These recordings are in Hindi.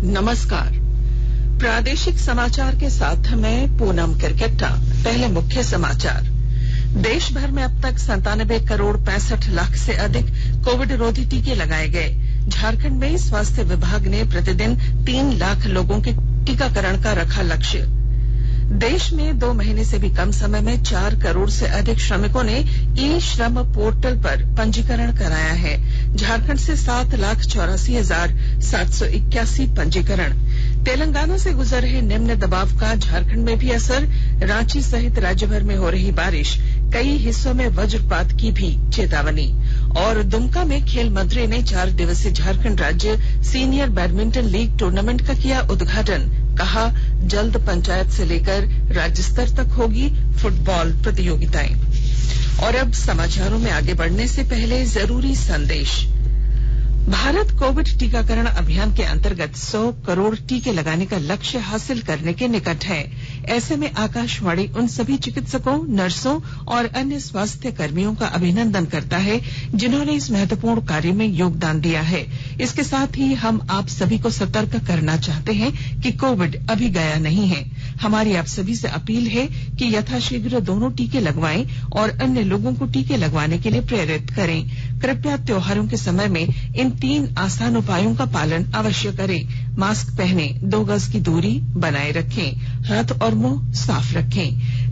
नमस्कार। प्रादेशिक समाचार के साथ मैं पूनम किरकेट्टा। पहले मुख्य समाचार। देश भर में अब तक 97 करोड़ 65 लाख से अधिक कोविड रोधी टीके लगाए गए। झारखंड में स्वास्थ्य विभाग ने प्रतिदिन 3 लाख लोगों के टीकाकरण का रखा लक्ष्य। देश में 2 महीने से भी कम समय में 4 करोड़ से अधिक श्रमिकों ने ई श्रम पोर्टल पर पंजीकरण कराया है। झारखंड से 7,84,781 पंजीकरण। तेलंगाना से गुजर रहे निम्न दबाव का झारखंड में भी असर। रांची सहित राज्य भर में हो रही बारिश, कई हिस्सों में वज्रपात की भी चेतावनी। और दुमका में खेल मंत्री ने 4 दिवसीय झारखंड राज्य सीनियर बैडमिंटन लीग टूर्नामेंट का किया उद्घाटन। कहा, जल्द पंचायत से लेकर राज्य स्तर तक होगी फुटबॉल प्रतियोगिताएं। और अब समाचारों में आगे बढ़ने से पहले जरूरी संदेश। भारत कोविड टीकाकरण अभियान के अंतर्गत 100 करोड़ टीके लगाने का लक्ष्य हासिल करने के निकट है। ऐसे में आकाशवाणी उन सभी चिकित्सकों, नर्सों और अन्य स्वास्थ्य कर्मियों का अभिनंदन करता है जिन्होंने इस महत्वपूर्ण कार्य में योगदान दिया है। इसके साथ ही हम आप सभी को सतर्क करना चाहते हैं कि कोविड अभी गया नहीं है। हमारी आप सभी से अपील है कि यथाशीघ्र दोनों टीके लगवाएं और अन्य लोगों को टीके लगवाने के लिए प्रेरित करें। कृपया त्योहारों के समय में इन 3 आसान उपायों का पालन अवश्य करें। मास्क पहने, 2 गज की दूरी बनाए रखें, हाथ और मुंह साफ रखें।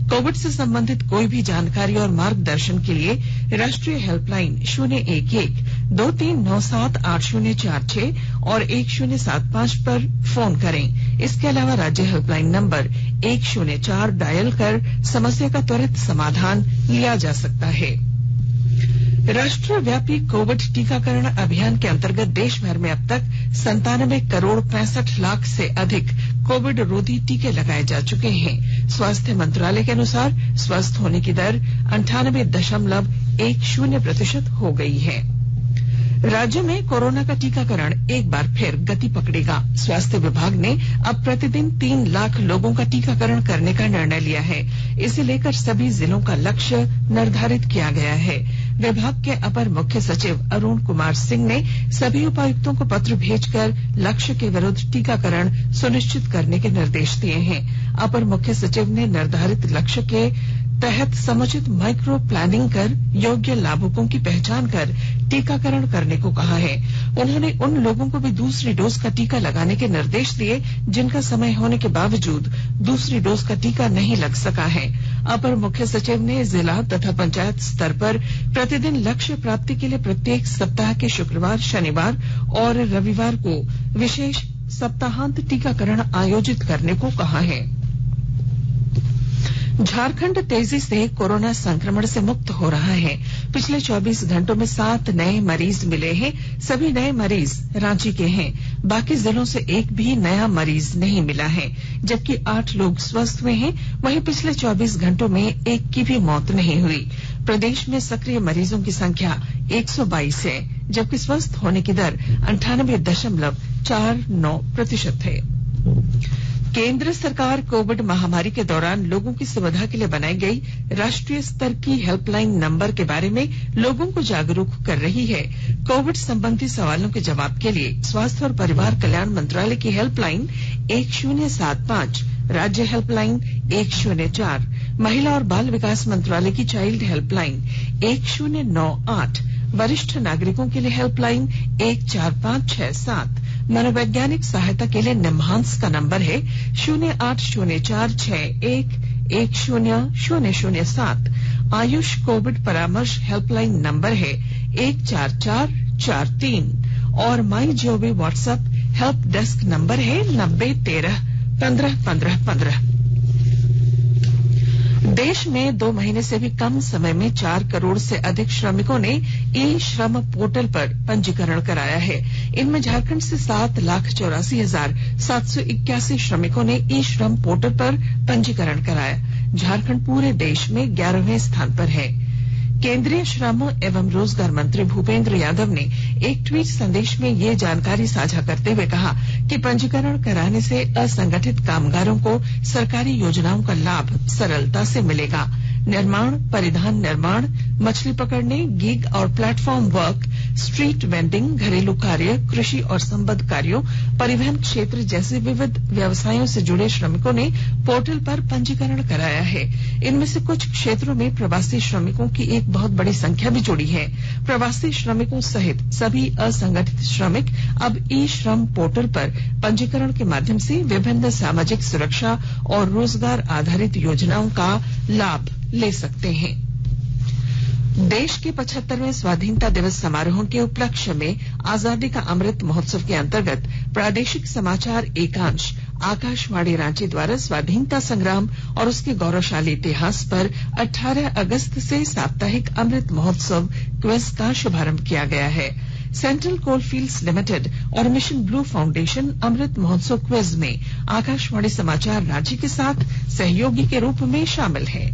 कोविड से संबंधित कोई भी जानकारी और मार्गदर्शन के लिए राष्ट्रीय हेल्पलाइन 011-2397-8046 और 1075 पर फोन करें। इसके अलावा राज्य हेल्पलाइन नंबर 104 डायल कर समस्या का त्वरित समाधान लिया जा सकता है। राष्ट्रव्यापी कोविड टीकाकरण अभियान के अंतर्गत देश भर में अब तक 97 करोड़ 65 लाख से अधिक कोविड रोधी टीके लगाए जा चुके हैं। स्वास्थ्य मंत्रालय के अनुसार स्वस्थ होने की दर 98.10% हो गई है। राज्य में कोरोना का टीकाकरण एक बार फिर गति पकड़ेगा। स्वास्थ्य विभाग ने अब प्रतिदिन 3 लाख लोगों का टीकाकरण करने का निर्णय लिया है। इसे लेकर सभी जिलों का लक्ष्य निर्धारित किया गया है। विभाग के अपर मुख्य सचिव अरुण कुमार सिंह ने सभी उपायुक्तों को पत्र भेजकर लक्ष्य के विरुद्ध टीकाकरण सुनिश्चित करने के निर्देश दिए हैं। अपर मुख्य सचिव ने निर्धारित लक्ष्य के तहत समुचित माइक्रो प्लानिंग कर योग्य लाभुकों की पहचान कर टीकाकरण करने को कहा है। उन्होंने उन लोगों को भी दूसरी डोज का टीका लगाने के निर्देश दिए जिनका समय होने के बावजूद दूसरी डोज का टीका नहीं लग सका है। अपर मुख्य सचिव ने जिला तथा पंचायत स्तर पर प्रतिदिन लक्ष्य प्राप्ति के लिए प्रत्येक सप्ताह के शुक्रवार, शनिवार और रविवार को विशेष सप्ताहांत टीकाकरण आयोजित करने को कहा है। झारखंड तेजी से कोरोना संक्रमण से मुक्त हो रहा है। पिछले 24 घंटों में 7 नए मरीज मिले हैं। सभी नए मरीज रांची के हैं। बाकी जिलों से एक भी नया मरीज नहीं मिला है, जबकि 8 लोग स्वस्थ हुए हैं। वहीं पिछले 24 घंटों में एक की भी मौत नहीं हुई। प्रदेश में सक्रिय मरीजों की संख्या 122 है, जबकि स्वस्थ होने की दर 98.49% है। केंद्र सरकार कोविड महामारी के दौरान लोगों की सुविधा के लिए बनाई गई राष्ट्रीय स्तर की हेल्पलाइन नंबर के बारे में लोगों को जागरूक कर रही है। कोविड संबंधी सवालों के जवाब के लिए स्वास्थ्य और परिवार कल्याण मंत्रालय की हेल्पलाइन 1075, राज्य हेल्पलाइन 104, महिला और बाल विकास मंत्रालय की चाइल्ड हेल्पलाइन 1098, वरिष्ठ नागरिकों के लिए हेल्पलाइन 14567, मनोवैज्ञानिक सहायता के लिए निम्हांस का नंबर है 080461100007, आयुष कोविड परामर्श हेल्पलाइन नंबर है 14443 और My Gov WhatsApp help desk number है 9013151515। देश में 2 महीने से भी कम समय में 4 करोड़ से अधिक श्रमिकों ने ई श्रम पोर्टल पर पंजीकरण कराया है। इनमें झारखंड से 7,84,781 श्रमिकों ने ई श्रम पोर्टल पर पंजीकरण कराया। झारखंड पूरे देश में 11वें स्थान पर है। केंद्रीय श्रम एवं रोजगार मंत्री भूपेंद्र यादव ने एक ट्वीट संदेश में ये जानकारी साझा करते हुए कहा कि पंजीकरण कराने से असंगठित कामगारों को सरकारी योजनाओं का लाभ सरलता से मिलेगा। निर्माण, परिधान निर्माण, मछली पकड़ने, गिग और प्लेटफॉर्म वर्क, स्ट्रीट वेंडिंग, घरेलू कार्य, कृषि और संबद्ध कार्यों, परिवहन क्षेत्र जैसे विविध व्यवसायों से जुड़े श्रमिकों ने पोर्टल पर पंजीकरण कराया है। इनमें से कुछ क्षेत्रों में प्रवासी श्रमिकों की एक बहुत बड़ी संख्या भी जुड़ी है। प्रवासी श्रमिकों सहित सभी असंगठित श्रमिक अब ई श्रम पोर्टल पर पंजीकरण के माध्यम से विभिन्न सामाजिक सुरक्षा और रोजगार आधारित योजनाओं का लाभ ले सकते हैं। देश के 75वें स्वाधीनता दिवस समारोह के उपलक्ष्य में आजादी का अमृत महोत्सव के अंतर्गत प्रादेशिक समाचार एकांश आकाशवाणी रांची द्वारा स्वाधीनता संग्राम और उसके गौरवशाली इतिहास पर 18 अगस्त से साप्ताहिक अमृत महोत्सव क्विज का शुभारंभ किया गया है। सेंट्रल कोलफील्ड्स लिमिटेड और mission blue foundation Amrit Mahotsav quiz में आकाशवाणी समाचार रांची के साथ सहयोगी के रूप में शामिल है।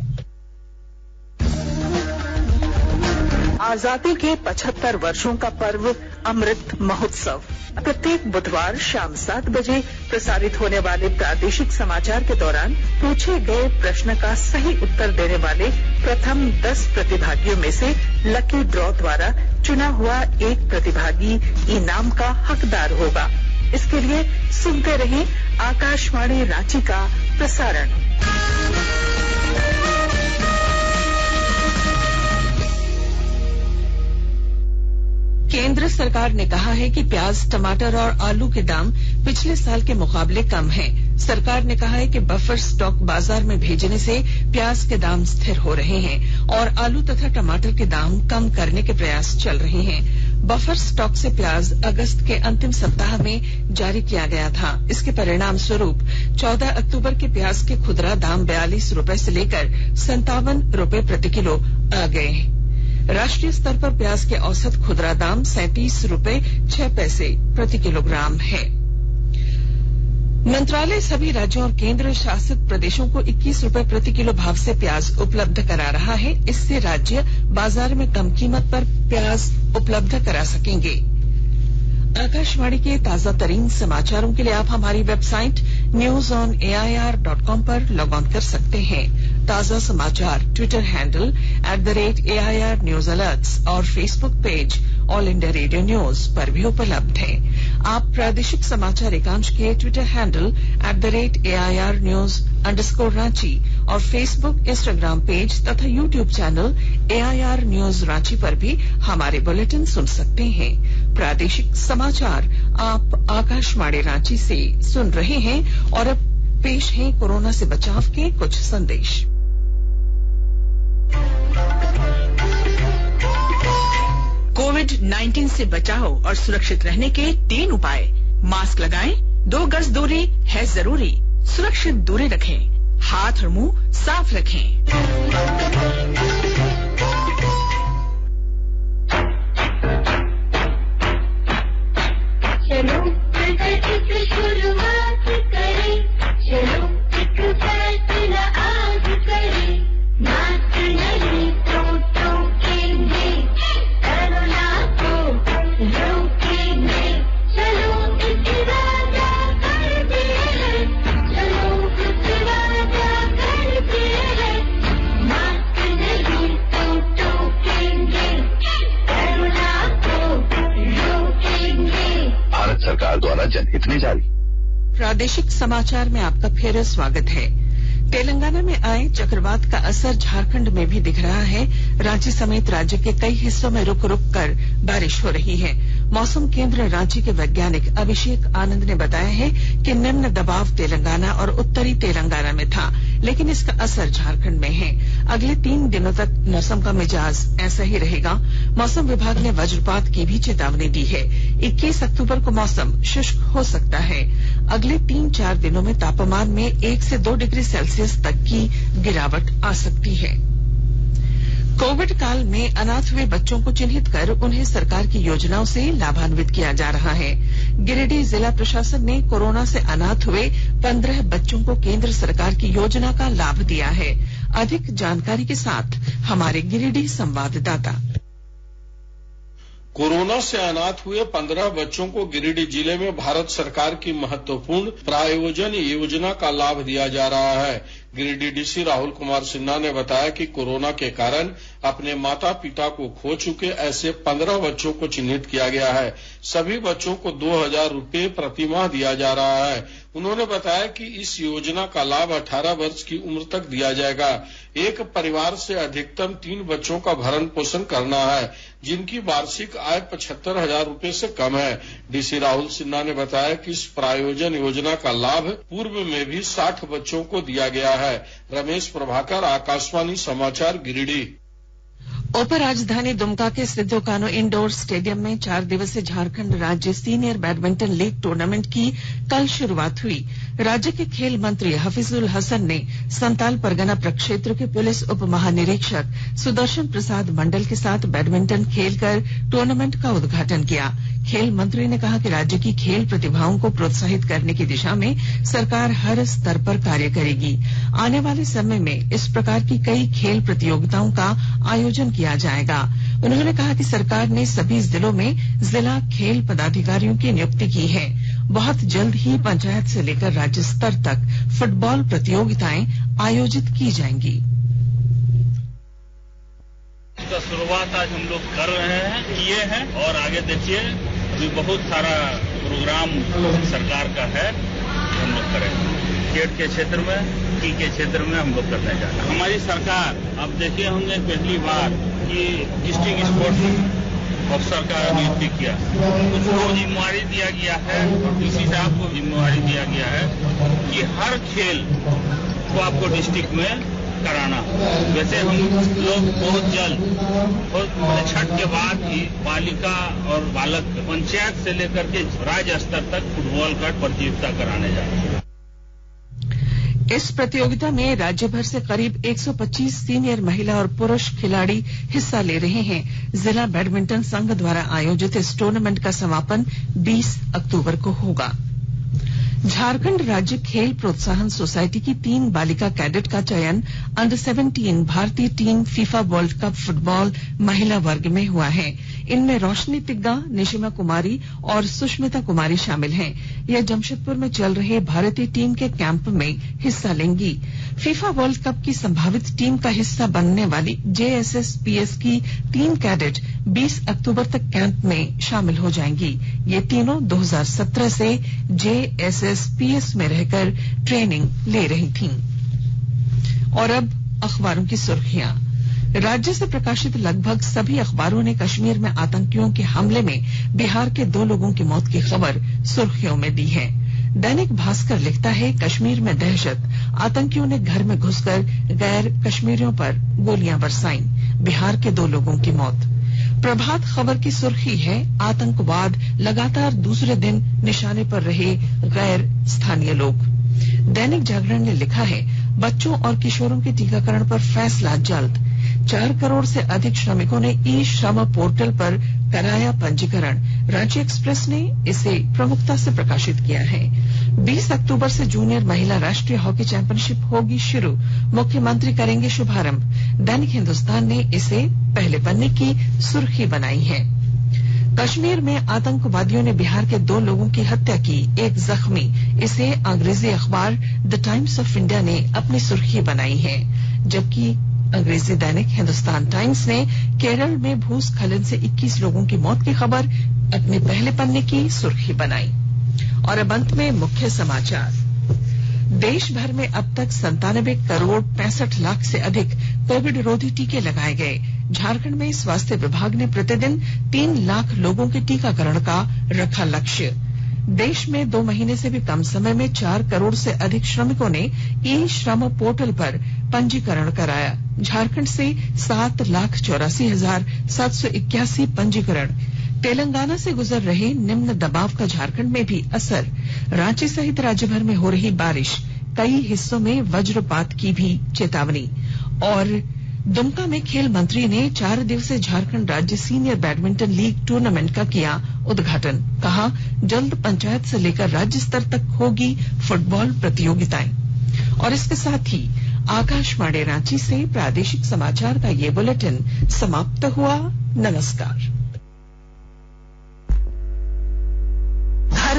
आजादी के 75 वर्षों का पर्व अमृत महोत्सव प्रत्येक बुधवार शाम 7 बजे प्रसारित होने वाले प्रादेशिक समाचार के दौरान पूछे गए प्रश्न का सही उत्तर देने वाले प्रथम 10 प्रतिभागियों में से लकी ड्रॉ द्वारा चुना हुआ एक प्रतिभागी इनाम का हकदार होगा। इसके लिए सुनते रहें आकाशवाणी रांची का प्रसारण। केंद्र सरकार ने कहा है कि प्याज, टमाटर और आलू के दाम पिछले साल के मुकाबले कम हैं। सरकार ने कहा है कि बफर स्टॉक बाजार में भेजने से प्याज के दाम स्थिर हो रहे हैं और आलू तथा टमाटर के दाम कम करने के प्रयास चल रहे हैं। बफर स्टॉक से प्याज अगस्त के अंतिम सप्ताह में जारी किया गया था। इसके परिणाम स्वरूप 14 अक्टूबर के प्याज के खुदरा दाम 42 रुपए से लेकर 57 रुपए प्रति किलो आ गए। राष्ट्रीय स्तर पर प्याज के औसत खुदरा दाम 37 रुपए 6 पैसे प्रति किलोग्राम है। मंत्रालय सभी राज्यों और केंद्र शासित प्रदेशों को 21 रुपए प्रति किलो भाव से प्याज उपलब्ध करा रहा है। इससे राज्य बाजार में कम कीमत पर प्याज उपलब्ध करा सकेंगे। आकाशवाणी के ताजा तरीन समाचारों के लिए आप हमारी वेबसाइट newsonair.com पर लॉग ऑन कर सकते हैं। ताजा समाचार Twitter handle @AIR News Alerts और Facebook page all India radio news पर भी उपलब्ध है। आप प्रादेशिक समाचार एकांश के ट्विटर हैंडल @AIR News _ और फेसबुक, इंस्टाग्राम पेज तथा YouTube channel AIR News Ranchi पर भी हमारे बुलेटिन सुन सकते हैं। प्रादेशिक समाचार आप आकाशवाणी रांची से सुन रहे हैं और अब पेश है कोरोना से बचाव के कुछ संदेश। कोविड-19 से बचाव और सुरक्षित रहने के 3 उपाय। मास्क लगाएं, 2 गज दूरी है जरूरी, सुरक्षित दूरी रखें, हाथ और मुंह साफ रखें। चलो प्रगति शुरुआत करें, चलो एक फैसला आज करें, मास्क नहीं तो टोकेंगे, कोरोना को रोकेंगे, चलो एक वादा करते हैं, चलो एक वादा करते हैं, मास्क नहीं तो टोकेंगे, कोरोना को रोकेंगे। भारत सरकार द्वारा जनहित में जारी। प्रादेशिक समाचार में आपका फिर स्वागत है। तेलंगाना में आए चक्रवात का असर झारखंड में भी दिख रहा है। रांची समेत राज्य के कई हिस्सों में रुक रुक कर बारिश हो रही है। मौसम केंद्र रांची के वैज्ञानिक अभिषेक आनंद ने बताया है कि निम्न दबाव तेलंगाना और उत्तरी तेलंगाना में था, लेकिन इसका असर झारखंड में है। अगले 3 दिनों तक मौसम का मिजाज ऐसा ही रहेगा। मौसम विभाग ने वज्रपात की भी चेतावनी दी है। 21 अक्टूबर को मौसम शुष्क हो सकता है। अगले 3-4 दिनों में तापमान में 1 से 2 डिग्री सेल्सियस तक की गिरावट आ सकती है। कोविड काल में अनाथ हुए बच्चों को चिन्हित कर उन्हें सरकार की योजनाओं से लाभान्वित किया जा रहा है। गिरिडीह जिला प्रशासन ने कोरोना से अनाथ हुए 15 बच्चों को केंद्र सरकार की योजना का लाभ दिया है। अधिक जानकारी के साथ हमारे गिरिडीह संवाददाता। कोरोना से अनाथ हुए 15 बच्चों को गिरिडीह जिले में भारत सरकार की महत्वपूर्ण प्रायोजन योजना का लाभ दिया जा रहा है। गिरिडीह डीसी राहुल कुमार सिन्हा ने बताया कि कोरोना के कारण अपने माता पिता को खो चुके ऐसे 15 बच्चों को चिन्हित किया गया है। सभी बच्चों को 2000 रुपए प्रति माह दिया जा रहा है। उन्होंने बताया कि इस योजना का लाभ 18 वर्ष की उम्र तक दिया जाएगा। एक परिवार से अधिकतम 3 बच्चों का भरण पोषण करना है, जिनकी वार्षिक आय 75,000 रुपए से कम है। डीसी राहुल सिन्हा ने बताया कि इस प्रायोजन योजना का लाभ पूर्व में भी 60 बच्चों को दिया गया है। रमेश प्रभाकर, आकाशवाणी समाचार, गिरिडीह। उप राजधानी दुमका के सिद्धो कान्हू इंडोर स्टेडियम में 4 दिवसीय झारखंड राज्य सीनियर बैडमिंटन लीग टूर्नामेंट की कल शुरुआत हुई। राज्य के खेल मंत्री हफीजुल हसन ने संताल परगना प्रक्षेत्र के पुलिस उप महानिरीक्षक सुदर्शन प्रसाद मंडल के साथ बैडमिंटन खेलकर टूर्नामेंट का उद्घाटन किया। खेल मंत्री ने कहा कि राज्य की खेल प्रतिभाओं को प्रोत्साहित करने की दिशा में सरकार हर स्तर पर कार्य करेगी। आने वाले समय में इस प्रकार की कई खेल प्रतियोगिताओं का आयोजन किया जाएगा। उन्होंने कहा कि सरकार ने सभी जिलों में जिला खेल पदाधिकारियों की नियुक्ति की है। बहुत जल्द ही पंचायत से लेकर राज्य स्तर तक फुटबॉल प्रतियोगिताएं आयोजित की जाएंगी। इसका शुरुआत आज हम लोग कर रहे हैं, किए हैं, और आगे देखिए भी बहुत सारा प्रोग्राम सरकार का है, हम लोग करेंगे। खेल के क्षेत्र में, हॉकी के क्षेत्र में हम लोग करने जा रहे हैं। हमारी सरकार, अब देखिए होंगे पहली बार कि डिस्ट्रिक्ट स्पोर्ट्स अफसर का नियुक्ति किया। उसको जिम्मेवारी दिया गया है और डीसी साहब को जिम्मेवारी दिया गया है कि हर खेल को आपको डिस्ट्रिक्ट में कराना। वैसे हम लोग बहुत जल्द छठ के बाद ही बालिका और बालक पंचायत से लेकर के राज्य स्तर तक फुटबॉल का प्रतियोगिता कराने जा रहे हैं। इस प्रतियोगिता में राज्य भर से करीब 125 सीनियर महिला और पुरुष खिलाड़ी हिस्सा ले रहे हैं। जिला बैडमिंटन संघ द्वारा आयोजित इस टूर्नामेंट का समापन 20 अक्टूबर को होगा। झारखंड राज्य खेल प्रोत्साहन सोसाइटी की 3 बालिका कैडेट का चयन अंडर 17 भारतीय team FIFA world cup football महिला वर्ग में हुआ है। इनमें रोशनी तिग्गा, निशिमा कुमारी और सुष्मिता कुमारी शामिल हैं। यह जमशेदपुर में चल रहे भारतीय टीम के कैंप में हिस्सा लेंगी। फीफा वर्ल्ड कप की संभावित टीम का हिस्सा बनने वाली JSSPS की 3 कैडेट 20 अक्टूबर तक कैंप में शामिल हो जाएंगी। ये तीनों 2017 से JSSPS में रहकर ट्रेनिंग ले रही थीं। और अब अखबारों की सुर्खियां। राज्य से प्रकाशित लगभग सभी अखबारों ने कश्मीर में आतंकियों के हमले में बिहार के 2 लोगों की मौत की खबर सुर्खियों में दी है। दैनिक भास्कर लिखता है, कश्मीर में दहशत, आतंकियों ने घर में घुसकर गैर कश्मीरियों पर गोलियां बरसाईं, बिहार के 2 लोगों की मौत। प्रभात खबर की सुर्खी है, आतंकवाद लगातार दूसरे दिन निशाने पर रहे गैर स्थानीय लोग। दैनिक जागरण ने लिखा है, बच्चों और किशोरों के टीकाकरण पर फैसला जल्द। 4 करोड़ से अधिक श्रमिकों ने ई श्रम पोर्टल पर कराया पंजीकरण। रांची एक्सप्रेस ने इसे प्रमुखता से प्रकाशित किया है। 20 अक्टूबर से जूनियर महिला राष्ट्रीय हॉकी चैंपियनशिप होगी शुरू, मुख्यमंत्री करेंगे शुभारंभ। दैनिक हिंदुस्तान ने इसे पहले पन्ने की सुर्खी बनाई है। कश्मीर में आतंकवादियों ने बिहार के 2 लोगों की हत्या की, एक जख्मी। इसे अंग्रेजी अखबार द टाइम्स ऑफ इंडिया ने अपनी सुर्खी बनाई है, जबकि अंग्रेजी दैनिक हिंदुस्तान टाइम्स ने केरल में भूस्खलन से 21 लोगों की मौत की खबर अपने पहले पन्ने की सुर्खी बनाई। और अब अंत में मुख्य समाचार। देश भर में अब तक 97 करोड़ 65 लाख से अधिक कोविड रोधी टीके लगाए गए। झारखंड में स्वास्थ्य विभाग ने प्रतिदिन 3 लाख लोगों के टीकाकरण का रखा लक्ष्य। देश में 2 महीने से भी कम समय में 4 करोड़ से अधिक श्रमिकों ने ई श्रम पोर्टल पर पंजीकरण कराया। झारखंड से 7,84,781 पंजीकरण। तेलंगाना से गुजर रहे निम्न दबाव का झारखंड में भी असर। रांची सहित राज्य भर में हो रही बारिश, कई हिस्सों में वज्रपात की भी चेतावनी। और दुमका में खेल मंत्री ने 4 दिवसीय झारखंड राज्य सीनियर बैडमिंटन लीग टूर्नामेंट का किया उद्घाटन। कहा, जल्द पंचायत से लेकर राज्य स्तर तक होगी फुटबॉल प्रतियोगिताएं। और इसके साथ ही आकाशवाणी रांची से प्रादेशिक समाचार का ये बुलेटिन समाप्त हुआ। नमस्कार।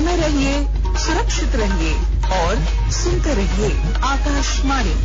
में रहिए, सुरक्षित रहिए और सुनते रहिए आकाशवाणी।